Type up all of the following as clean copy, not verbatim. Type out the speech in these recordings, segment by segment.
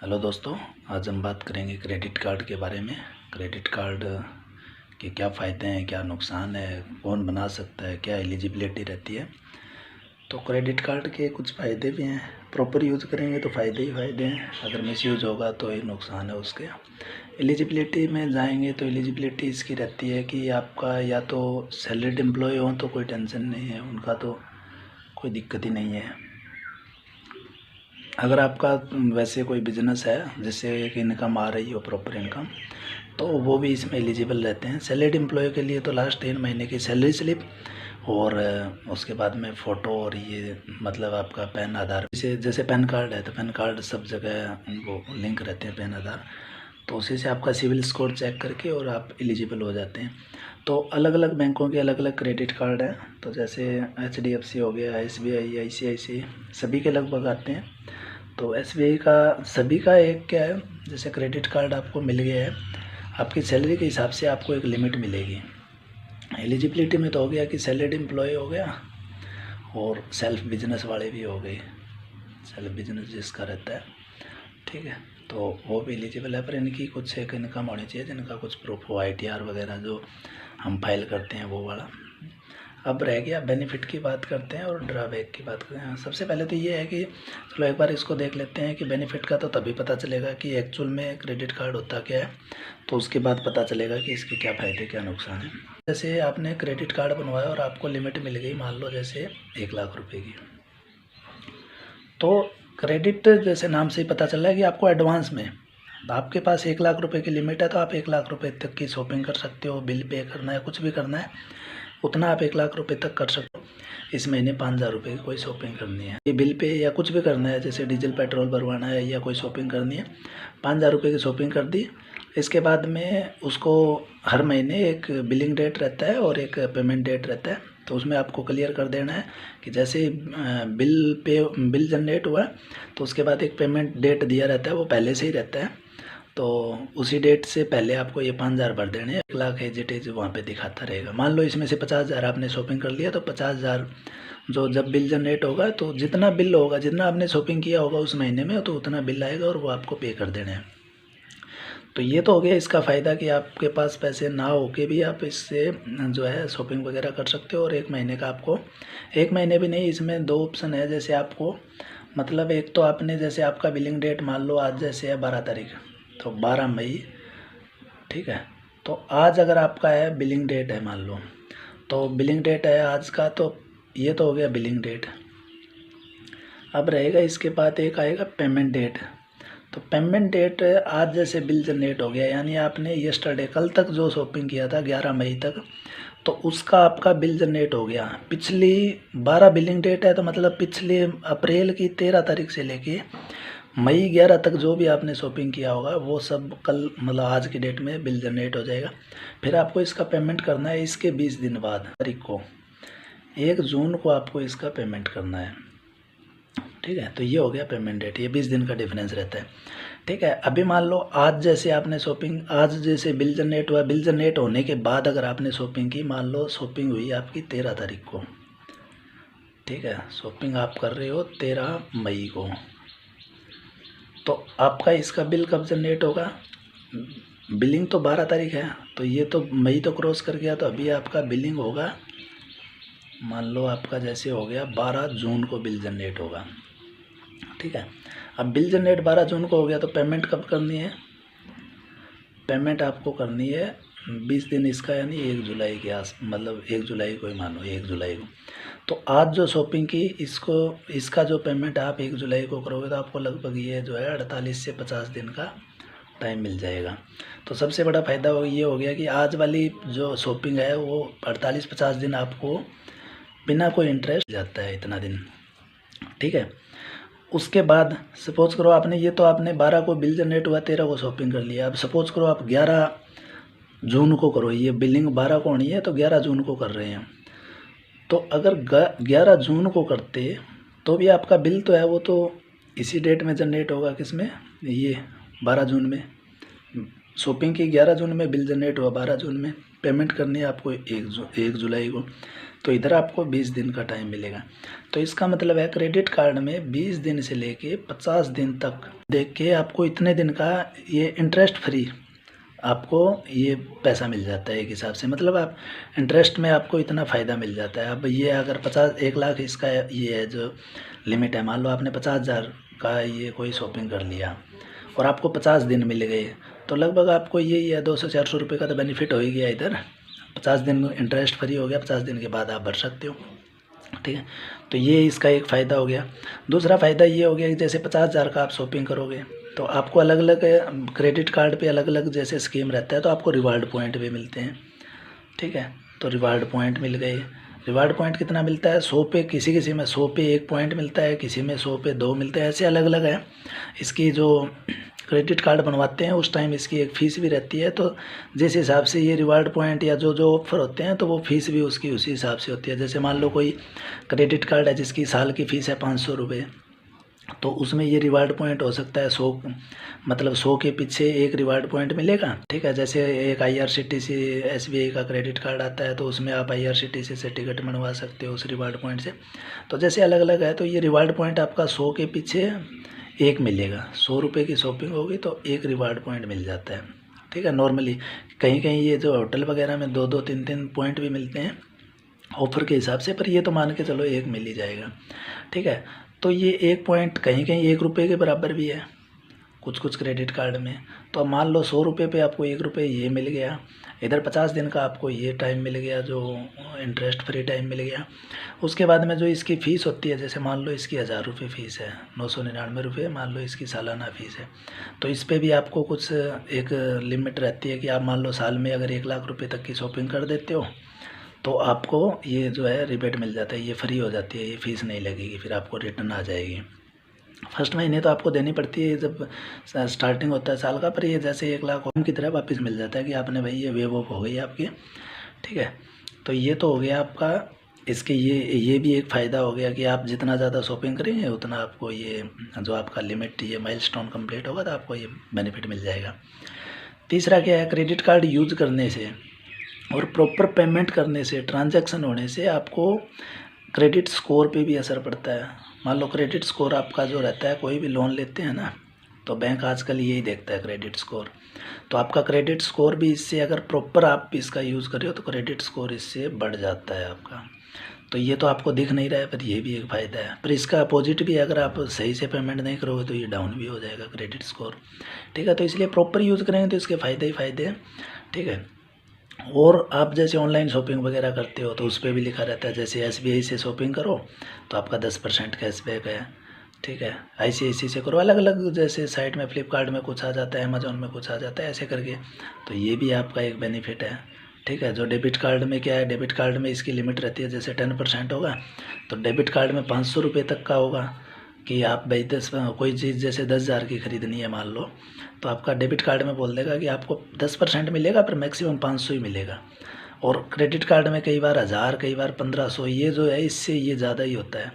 Hello दोस्तों, आज हम बात करेंगे क्रेडिट कार्ड के बारे में। क्रेडिट कार्ड के क्या फ़ायदे हैं, क्या नुकसान है, कौन बना सकता है, क्या एलिजिबिलिटी रहती है। तो क्रेडिट कार्ड के कुछ फ़ायदे भी हैं। प्रॉपर यूज़ करेंगे तो फ़ायदे ही फ़ायदे हैं, अगर मिसयूज़ होगा तो ये नुकसान है उसके। एलिजिबिलिटी में जाएंगे तो एलिजिबिलिटी इसकी रहती है कि आपका या तो सैलरीड एम्प्लॉय हो तो कोई टेंशन नहीं है, उनका तो कोई दिक्कत ही नहीं है। अगर आपका वैसे कोई बिजनेस है जिससे एक इनकम आ रही हो, प्रॉपर इनकम, तो वो भी इसमें एलिजिबल रहते हैं। सैलरीड एम्प्लॉय के लिए तो लास्ट 3 महीने की सैलरी स्लिप और उसके बाद में फ़ोटो और ये मतलब आपका पैन आधार, जैसे पैन कार्ड है तो पैन कार्ड सब जगह वो लिंक रहते हैं पैन आधार, तो उसी से आपका सिविल स्कोर चेक करके और आप एलिजिबल हो जाते हैं। तो अलग अलग बैंकों के अलग अलग क्रेडिट कार्ड हैं, तो जैसे HDFC हो गया, SBI, ICICI, सभी के लगभग आते हैं। तो SBI का सभी का एक क्या है, जैसे क्रेडिट कार्ड आपको मिल गया है, आपकी सैलरी के हिसाब से आपको एक लिमिट मिलेगी। एलिजिबिलिटी में तो हो गया कि सैलरीड एम्प्लॉय हो गया और सेल्फ बिजनेस वाले भी हो गए, सेल्फ बिजनेस जिसका रहता है, ठीक है, तो वो भी एलिजिबल है। पर इनकी कुछ एक इनकम होनी चाहिए, जिनका कुछ प्रूफ हो, ITR वगैरह जो हम फाइल करते हैं वो वाला। अब रह गया बेनिफिट की बात करते हैं और ड्रॉबैक की बात करते हैं। सबसे पहले तो ये है कि चलो एक बार इसको देख लेते हैं कि बेनिफिट का तो तभी पता चलेगा कि एक्चुअल में क्रेडिट कार्ड होता क्या है, तो उसके बाद पता चलेगा कि इसके क्या फ़ायदे क्या नुकसान है। जैसे आपने क्रेडिट कार्ड बनवाया और आपको लिमिट मिल गई, मान लो जैसे 1 लाख रुपए की, तो क्रेडिट जैसे नाम से ही पता चल रहा है कि आपको एडवांस में, आपके पास 1 लाख रुपए की लिमिट है तो आप 1 लाख रुपए तक की शॉपिंग कर सकते हो। बिल पे करना है, कुछ भी करना है, उतना आप 1 लाख रुपए तक कर सकते हो। इस महीने 5,000 रुपये की कोई शॉपिंग करनी है, ये बिल पे या कुछ भी करना है, जैसे डीजल पेट्रोल भरवाना है या कोई शॉपिंग करनी है, 5,000 रुपये की शॉपिंग कर दी। इसके बाद में उसको हर महीने एक बिलिंग डेट रहता है और एक पेमेंट डेट रहता है, तो उसमें आपको क्लियर कर देना है कि जैसे बिल जनरेट हुआ तो उसके बाद एक पेमेंट डेट दिया रहता है, वो पहले से ही रहता है, तो उसी डेट से पहले आपको ये 5,000 भर देने हैं। 1 लाख एज इट इज वहाँ पे दिखाता रहेगा। मान लो इसमें से 50,000 आपने शॉपिंग कर लिया, तो 50,000 जो जब बिल जनरेट होगा तो जितना बिल होगा, जितना आपने शॉपिंग किया होगा उस महीने में, तो उतना बिल आएगा और वो आपको पे कर देने हैं। तो ये तो हो गया इसका फ़ायदा कि आपके पास पैसे ना होके भी आप इससे जो है शॉपिंग वगैरह कर सकते हो। और 1 महीने का आपको, 1 महीने भी नहीं, इसमें 2 ऑप्शन है। जैसे आपको मतलब एक तो आपने, जैसे आपका बिलिंग डेट मान लो आज जैसे है 12 तारीख, तो 12 मई, ठीक है, तो आज अगर आपका है बिलिंग डेट है, मान लो तो बिलिंग डेट है आज का, तो ये तो हो गया बिलिंग डेट। अब रहेगा इसके बाद एक आएगा पेमेंट डेट। तो पेमेंट डेट आज जैसे बिल जनरेट हो गया, यानी आपने यस्टरडे, कल तक जो शॉपिंग किया था 11 मई तक, तो उसका आपका बिल जनरेट हो गया। पिछली 12 बिलिंग डेट है, तो मतलब पिछले अप्रैल की 13 तारीख से लेके मई 11 तक जो भी आपने शॉपिंग किया होगा वो सब कल मतलब आज की डेट में बिल जनरेट हो जाएगा। फिर आपको इसका पेमेंट करना है इसके 20 दिन बाद, तारीख को 1 जून को आपको इसका पेमेंट करना है, ठीक है। तो ये हो गया पेमेंट डेट, ये 20 दिन का डिफरेंस रहता है, ठीक है। अभी मान लो आज जैसे आपने शॉपिंग, आज जैसे बिल जनरेट हुआ, बिल जनरेट होने के बाद अगर आपने शॉपिंग की, मान लो शॉपिंग हुई आपकी 13 तारीख को, ठीक है, शॉपिंग आप कर रहे हो 13 मई को, तो आपका इसका बिल कब जनरेट होगा? बिलिंग तो 12 तारीख है, तो ये तो मई तो क्रॉस कर गया, तो अभी आपका बिलिंग होगा, मान लो आपका जैसे हो गया 12 जून को बिल जनरेट होगा, ठीक है। अब बिल जनरेट 12 जून को हो गया, तो पेमेंट कब करनी है? पेमेंट आपको करनी है 20 दिन इसका, यानी 1 जुलाई के आस, मतलब 1 जुलाई को ही मानो, 1 जुलाई को। तो आज जो शॉपिंग की, इसको, इसका जो पेमेंट आप 1 जुलाई को करोगे तो आपको लगभग ये जो है 48 से 50 दिन का टाइम मिल जाएगा। तो सबसे बड़ा फ़ायदा ये हो गया कि आज वाली जो शॉपिंग है वो 48-50 दिन आपको बिना कोई इंटरेस्ट जाता है, इतना दिन, ठीक है। उसके बाद सपोज करो आपने, ये तो आपने 12 को बिल जनरेट हुआ, 13 को शॉपिंग कर लिया। अब सपोज करो आप 11 जून को करो, ये बिलिंग 12 को होनी है तो 11 जून को कर रहे हैं, तो अगर 11 जून को करते तो भी आपका बिल तो है वो तो इसी डेट में जनरेट होगा, किस में, ये 12 जून में शॉपिंग की 11 जून में बिल जनरेट हुआ, 12 जून में पेमेंट करनी है आपको 1 जुलाई को, तो इधर आपको 20 दिन का टाइम मिलेगा। तो इसका मतलब है क्रेडिट कार्ड में 20 दिन से लेके 50 दिन तक देख के आपको इतने दिन का ये इंटरेस्ट फ्री आपको ये पैसा मिल जाता है एक हिसाब से। मतलब आप इंटरेस्ट में आपको इतना फ़ायदा मिल जाता है। अब ये अगर 1 लाख इसका ये है जो लिमिट है, मान लो आपने 50,000 का ये कोई शॉपिंग कर लिया और आपको 50 दिन मिल गए, तो लगभग आपको यही है 200-400 रुपये का तो बेनिफिट हो ही गया इधर। 50 दिन इंटरेस्ट फ्री हो गया, 50 दिन के बाद आप भर सकते हो, ठीक है। तो ये इसका एक फ़ायदा हो गया। दूसरा फ़ायदा ये हो गया कि जैसे 50,000 का आप शॉपिंग करोगे तो आपको अलग अलग क्रेडिट कार्ड पे अलग अलग जैसे स्कीम रहता है, तो आपको रिवार्ड पॉइंट भी मिलते हैं, ठीक है। तो रिवार्ड पॉइंट मिल गए। रिवार्ड पॉइंट कितना मिलता है? 100 पे, किसी में 100 पे 1 पॉइंट मिलता है, किसी में 100 पे 2 मिलते हैं, ऐसे अलग अलग है। इसकी जो क्रेडिट कार्ड बनवाते हैं उस टाइम इसकी एक फ़ीस भी रहती है, तो जिस हिसाब से ये रिवार्ड पॉइंट या जो जो ऑफर होते हैं तो वो फ़ीस भी उसकी उसी हिसाब से होती है। जैसे मान लो कोई क्रेडिट कार्ड है जिसकी साल की फ़ीस है 500 रुपये, तो उसमें ये रिवार्ड पॉइंट हो सकता है 100, मतलब 100 के पीछे 1 रिवार्ड पॉइंट मिलेगा, ठीक है। जैसे एक IRCTC SBI का क्रेडिट कार्ड आता है तो उसमें आप IRCTC से टिकट बनवा सकते हो उस रिवार्ड पॉइंट से। तो जैसे अलग अलग है, तो ये रिवार्ड पॉइंट आपका 100 के पीछे 1 मिलेगा। 100 रुपये की शॉपिंग होगी तो 1 रिवार्ड पॉइंट मिल जाता है, ठीक है। नॉर्मली कहीं कहीं ये जो होटल वगैरह में 2-2 3-3 पॉइंट भी मिलते हैं ऑफ़र के हिसाब से, पर ये तो मान के चलो 1 मिल ही जाएगा, ठीक है। तो ये 1 पॉइंट कहीं कहीं 1 रुपये के बराबर भी है कुछ कुछ क्रेडिट कार्ड में। तो अब मान लो 100 रुपये पे आपको 1 रुपये ये मिल गया, इधर 50 दिन का आपको ये टाइम मिल गया जो इंटरेस्ट फ्री टाइम मिल गया। उसके बाद में जो इसकी फ़ीस होती है, जैसे मान लो इसकी 1000 रुपये फ़ीस है, 999 रुपये मान लो इसकी सालाना फ़ीस है, तो इस पर भी आपको कुछ एक लिमिट रहती है कि आप मान लो साल में अगर 1 लाख रुपये तक की शॉपिंग कर देते हो तो आपको ये जो है रिबेट मिल जाता है, ये फ्री हो जाती है, ये फ़ीस नहीं लगेगी, फिर आपको रिटर्न आ जाएगी। फर्स्ट महीने तो आपको देनी पड़ती है जब स्टार्टिंग होता है साल का, पर ये जैसे 1 लाख होम की तरह वापस मिल जाता है कि आपने भाई ये वेव ऑफ हो गई आपकी, ठीक है। तो ये तो हो गया आपका, इसके ये भी एक फ़ायदा हो गया कि आप जितना ज़्यादा शॉपिंग करेंगे उतना आपको ये जो आपका लिमिट ये माइलस्टोन कंप्लीट होगा तो आपको ये बेनिफिट मिल जाएगा। तीसरा क्या है, क्रेडिट कार्ड यूज़ करने से और प्रॉपर पेमेंट करने से, ट्रांजैक्शन होने से आपको क्रेडिट स्कोर पे भी असर पड़ता है। मान लो क्रेडिट स्कोर आपका जो रहता है, कोई भी लोन लेते हैं ना तो बैंक आजकल यही देखता है क्रेडिट स्कोर, तो आपका क्रेडिट स्कोर भी इससे अगर प्रॉपर आप इसका यूज़ कर रहे हो तो क्रेडिट स्कोर इससे बढ़ जाता है आपका। तो ये तो आपको दिख नहीं रहा है पर ये भी एक फ़ायदा है। पर इसका अपोजिट भी, अगर आप सही से पेमेंट नहीं करोगे तो ये डाउन भी हो जाएगा क्रेडिट स्कोर, ठीक है। तो इसलिए प्रॉपर यूज़ करेंगे तो इसके फ़ायदे ही फ़ायदे हैं, ठीक है। और आप जैसे ऑनलाइन शॉपिंग वगैरह करते हो तो उस पर भी लिखा रहता है, जैसे SBI से शॉपिंग करो तो आपका 10% कैशबैक है, ठीक है। ICICI से करो, अलग अलग जैसे साइट में फ्लिपकार्ट में कुछ आ जाता है, अमेजोन में कुछ आ जाता है, ऐसे करके, तो ये भी आपका एक बेनिफिट है, ठीक है। जो डेबिट कार्ड में क्या है, डेबिट कार्ड में इसकी लिमिट रहती है, जैसे 10% होगा तो डेबिट कार्ड में 500 रुपये तक का होगा कि आप भाई कोई चीज़ जैसे 10,000 की ख़रीदनी है मान लो, तो आपका डेबिट कार्ड में बोल देगा कि आपको 10% मिलेगा पर मैक्सिमम 500 ही मिलेगा। और क्रेडिट कार्ड में कई बार 1000, कई बार 1500, ये जो है इससे ये ज़्यादा ही होता है।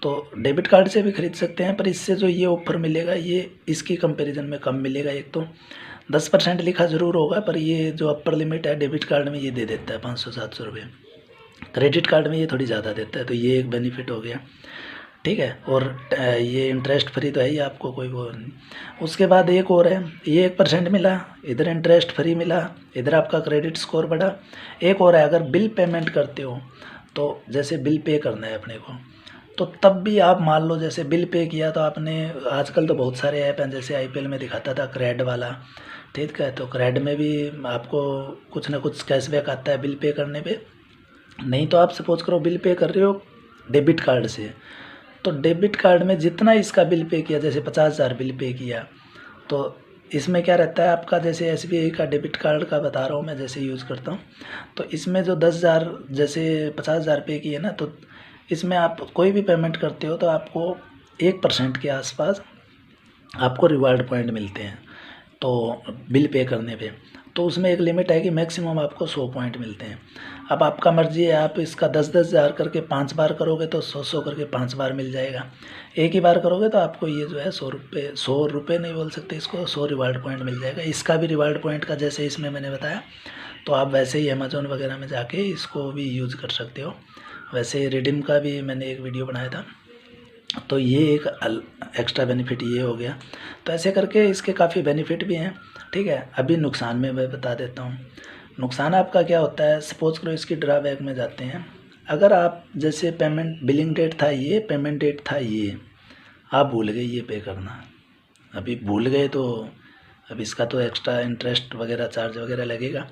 तो डेबिट कार्ड से भी खरीद सकते हैं, पर इससे जो ये ऑफ़र मिलेगा ये इसकी कंपैरिजन में कम मिलेगा। एक तो 10% लिखा ज़रूर होगा पर ये जो अपर लिमिट है डेबिट कार्ड में ये दे देता है 500-700 रुपये, क्रेडिट कार्ड में ये थोड़ी ज़्यादा देता है, तो ये एक बेनिफिट हो गया, ठीक है। और ये इंटरेस्ट फ्री तो है ही, आपको कोई वो नहीं। उसके बाद एक और है, ये 1% मिला, इधर इंटरेस्ट फ्री मिला, इधर आपका क्रेडिट स्कोर बढ़ा। एक और है, अगर बिल पेमेंट करते हो तो जैसे बिल पे करना है अपने को, तो तब भी आप मान लो जैसे बिल पे किया तो आपने, आजकल तो बहुत सारे ऐप हैं, जैसे IPL में दिखाता था क्रेड वाला, ठीक है। तो क्रेड में भी आपको कुछ ना कुछ कैशबैक आता है बिल पे करने पे। नहीं तो आप सपोज करो बिल पे कर रहे हो डेबिट कार्ड से, तो डेबिट कार्ड में जितना इसका बिल पे किया, जैसे 50,000 बिल पे किया, तो इसमें क्या रहता है आपका, जैसे SBI का डेबिट कार्ड का बता रहा हूँ मैं, जैसे यूज़ करता हूँ, तो इसमें जो 10,000 जैसे 50,000 पे किए ना, तो इसमें आप कोई भी पेमेंट करते हो तो आपको 1% के आसपास आपको रिवार्ड पॉइंट मिलते हैं, तो बिल पे करने पे। तो उसमें एक लिमिट है कि मैक्सिमम आपको 100 पॉइंट मिलते हैं। अब आपका मर्जी है, आप इसका 10-10 हज़ार करके 5 बार करोगे तो 100-100 करके 5 बार मिल जाएगा। एक ही बार करोगे तो आपको ये जो है 100 रुपये नहीं बोल सकते इसको, 100 रिवार्ड पॉइंट मिल जाएगा। इसका भी रिवार्ड पॉइंट का जैसे इसमें मैंने बताया, तो आप वैसे ही अमेज़ॉन वगैरह में जाके इसको भी यूज़ कर सकते हो। वैसे रिडीम का भी मैंने एक वीडियो बनाया था, तो ये एक एक्स्ट्रा बेनिफिट ये हो गया। तो ऐसे करके इसके काफ़ी बेनिफिट भी हैं, ठीक है। अभी नुकसान में मैं बता देता हूँ। नुकसान आपका क्या होता है, सपोज करो इसकी ड्रॉबैक में जाते हैं। अगर आप जैसे पेमेंट बिलिंग डेट था ये, पेमेंट डेट था ये, आप भूल गए ये पे करना, अभी भूल गए तो अब इसका तो एक्स्ट्रा इंटरेस्ट वगैरह चार्ज वगैरह लगेगा।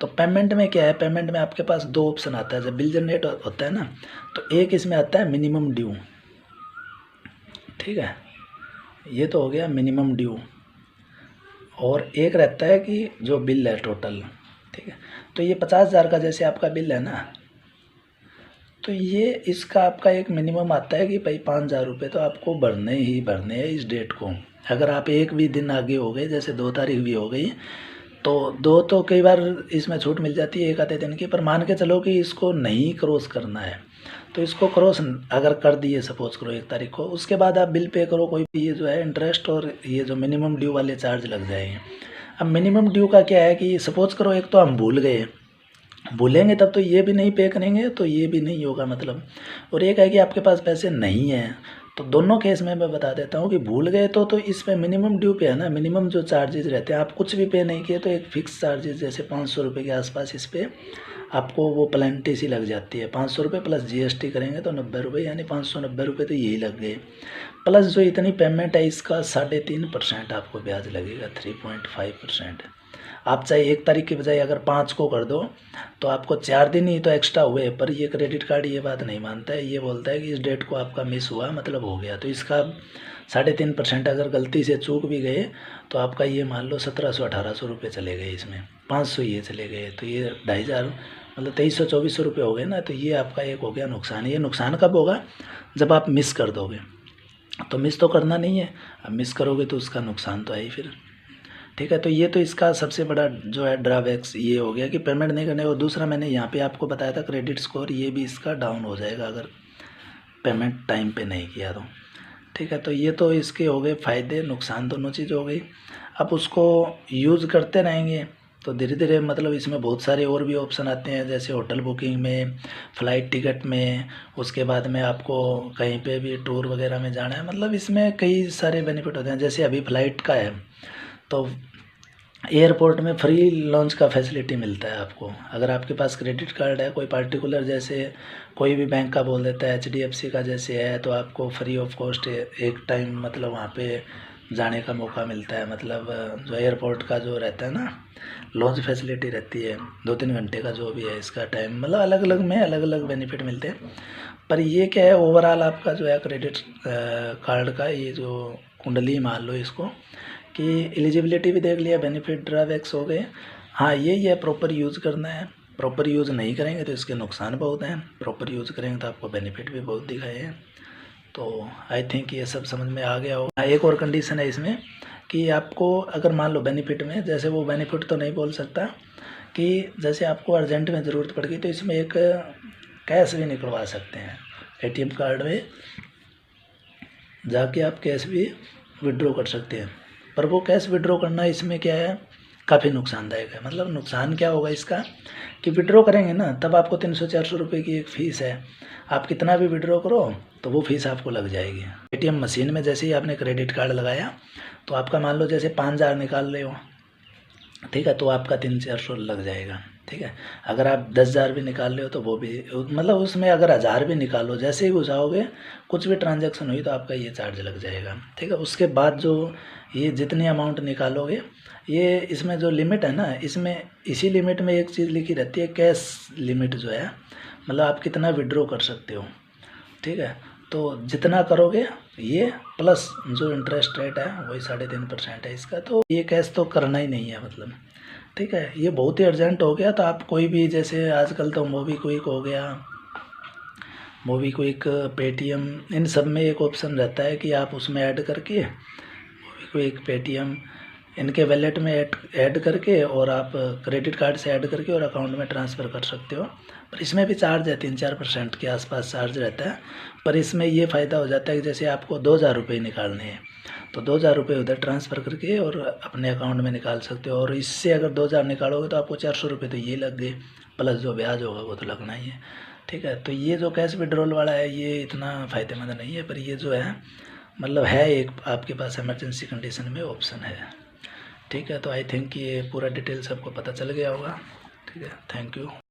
तो पेमेंट में क्या है, पेमेंट में आपके पास 2 ऑप्शन आता है जब बिल जनरेट होता है ना, तो एक इसमें आता है मिनिमम ड्यू, ठीक है, ये तो हो गया मिनिमम ड्यू, और एक रहता है कि जो बिल है टोटल, ठीक है। तो ये 50,000 का जैसे आपका बिल है ना, तो ये इसका आपका एक मिनिमम आता है कि भाई 5,000 रुपये तो आपको भरने ही भरने हैं इस डेट को। अगर आप एक भी दिन आगे हो गए, जैसे 2 तारीख भी हो गई, तो 2 तो कई बार इसमें छूट मिल जाती है एक आधे दिन की, पर मान के चलो कि इसको नहीं क्रॉस करना है, तो इसको क्रॉस अगर कर दिए सपोज करो 1 तारीख को, उसके बाद आप बिल पे करो कोई भी, ये जो है इंटरेस्ट और ये जो मिनिमम ड्यू वाले चार्ज लग जाएंगे। अब मिनिमम ड्यू का क्या है कि सपोज करो एक तो हम भूल गए, भूलेंगे तब तो ये भी नहीं पे करेंगे तो ये भी नहीं होगा मतलब, और एक है कि आपके पास पैसे नहीं हैं। तो दोनों केस में मैं बता देता हूँ कि भूल गए तो इस पे मिनिमम ड्यू पे है ना, मिनिमम जो चार्जेस रहते हैं, आप कुछ भी पे नहीं किए तो एक फ़िक्स चार्जेस जैसे 500 रुपये के आसपास इस पर आपको वो पेनल्टी सी लग जाती है। 500 रुपये प्लस GST करेंगे तो 90 रुपये, यानी 590 रुपये तो यही लग गए। प्लस जो इतनी पेमेंट है इसका 3.5% आपको ब्याज लगेगा, 3.5%। आप चाहे 1 तारीख के बजाय अगर 5 को कर दो तो आपको 4 दिन ही तो एक्स्ट्रा हुए, पर ये क्रेडिट कार्ड ये बात नहीं मानता है, ये बोलता है कि इस डेट को आपका मिस हुआ मतलब हो गया। तो इसका 3.5% अगर गलती से चूक भी गए तो आपका ये मान लो 1700-1800 रुपये चले गए, इसमें 500 ये चले गए, तो ये 2,500 मतलब 2300-2400 रुपये हो गए ना। तो ये आपका एक हो गया नुकसान। ये नुकसान कब होगा, जब आप मिस कर दोगे। तो मिस तो करना नहीं है, अब मिस करोगे तो उसका नुकसान तो है ही फिर, ठीक है। तो ये तो इसका सबसे बड़ा जो है ड्रॉबैक्स ये हो गया कि पेमेंट नहीं करने। और दूसरा मैंने यहाँ पे आपको बताया था क्रेडिट स्कोर, ये भी इसका डाउन हो जाएगा अगर पेमेंट टाइम पे नहीं किया तो, ठीक है। तो ये तो इसके हो गए फ़ायदे, नुकसान दोनों चीज़ हो गई। अब उसको यूज़ करते रहेंगे तो धीरे धीरे मतलब इसमें बहुत सारे और भी ऑप्शन आते हैं, जैसे होटल बुकिंग में, फ़्लाइट टिकट में, उसके बाद में आपको कहीं पे भी टूर वगैरह में जाना है, मतलब इसमें कई सारे बेनिफिट होते हैं। जैसे अभी फ़्लाइट का है तो एयरपोर्ट में फ्री लॉन्च का फैसिलिटी मिलता है आपको, अगर आपके पास क्रेडिट कार्ड है कोई पार्टिकुलर, जैसे कोई भी बैंक का बोल देता है, HDFC का जैसे है, तो आपको फ्री ऑफ कॉस्ट एक टाइम मतलब वहाँ पे जाने का मौका मिलता है। मतलब जो एयरपोर्ट का जो रहता है ना लॉन्च फैसिलिटी रहती है 2-3 घंटे का जो भी है इसका टाइम, मतलब अलग अलग में अलग अलग बेनिफिट मिलते हैं। पर ये क्या है, ओवरऑल आपका जो है क्रेडिट कार्ड का ये जो कुंडली मान लो इसको कि एलिजिबिलिटी भी देख लिया, बेनिफिट ड्रॉबैक्स हो गए। हाँ यही है, प्रॉपर यूज़ करना है। प्रॉपर यूज़ नहीं करेंगे तो इसके नुकसान बहुत हैं, प्रॉपर यूज़ करेंगे तो आपको बेनिफिट भी बहुत दिखाए हैं। तो आई थिंक ये सब समझ में आ गया होगा। एक और कंडीशन है इसमें कि आपको अगर मान लो बेनिफिट में, जैसे वो बेनिफिट तो नहीं बोल सकता कि जैसे आपको अर्जेंट में ज़रूरत पड़ गई तो इसमें एक कैश भी निकलवा सकते हैं, ATM कार्ड में जाके आप कैश भी विड्रॉ कर सकते हैं। पर वो कैश विड्रॉ करना इसमें क्या है, काफ़ी नुकसानदायक है। मतलब नुकसान क्या होगा इसका कि विड्रॉ करेंगे ना तब आपको 300-400 रुपये की एक फ़ीस है, आप कितना भी विड्रॉ करो तो वो फ़ीस आपको लग जाएगी। ATM मशीन में जैसे ही आपने क्रेडिट कार्ड लगाया तो आपका मान लो जैसे 5,000 निकाल रहे हो, ठीक है, तो आपका 300-400 लग जाएगा, ठीक है। अगर आप 10,000 भी निकाल रहे हो तो वो भी, मतलब उसमें अगर 1,000 भी निकालो, जैसे ही घुसाओगे कुछ भी ट्रांजैक्शन हुई तो आपका ये चार्ज लग जाएगा, ठीक है। उसके बाद जो ये जितनी अमाउंट निकालोगे, ये इसमें जो लिमिट है ना, इसमें इसी लिमिट में एक चीज़ लिखी रहती है कैश लिमिट जो है, मतलब आप कितना विड्रॉ कर सकते हो, ठीक है। तो जितना करोगे ये प्लस जो इंटरेस्ट रेट है वही 3.5% है इसका, तो ये कैश तो करना ही नहीं है मतलब, ठीक है। ये बहुत ही अर्जेंट हो गया तो आप कोई भी, जैसे आजकल तो मोबीक्विक हो गया, मोबीक्विक, पेटीएम, इन सब में एक ऑप्शन रहता है कि आप उसमें ऐड करके मोबीक्विक, पेटीएम, इनके वैलेट में ऐड करके और आप क्रेडिट कार्ड से ऐड करके और अकाउंट में ट्रांसफ़र कर सकते हो। पर इसमें भी चार्ज है, 3-4% के आसपास चार्ज रहता है। पर इसमें ये फ़ायदा हो जाता है कि जैसे आपको 2000 रुपये निकालने हैं तो 2000 रुपये उधर ट्रांसफ़र करके और अपने अकाउंट में निकाल सकते हो। और इससे अगर 2000 निकालोगे तो आपको 400 रुपये तो ये लग गए, प्लस जो ब्याज होगा वो तो लगना ही है। ठीक है, तो ये जो कैश विड्रॉल वाला है ये इतना फ़ायदेमंद नहीं है, पर ये जो है मतलब है एक आपके पास इमरजेंसी कंडीशन में ऑप्शन है। ठीक है, तो आई थिंक ये पूरा डिटेल सबको पता चल गया होगा। ठीक है, थैंक यू।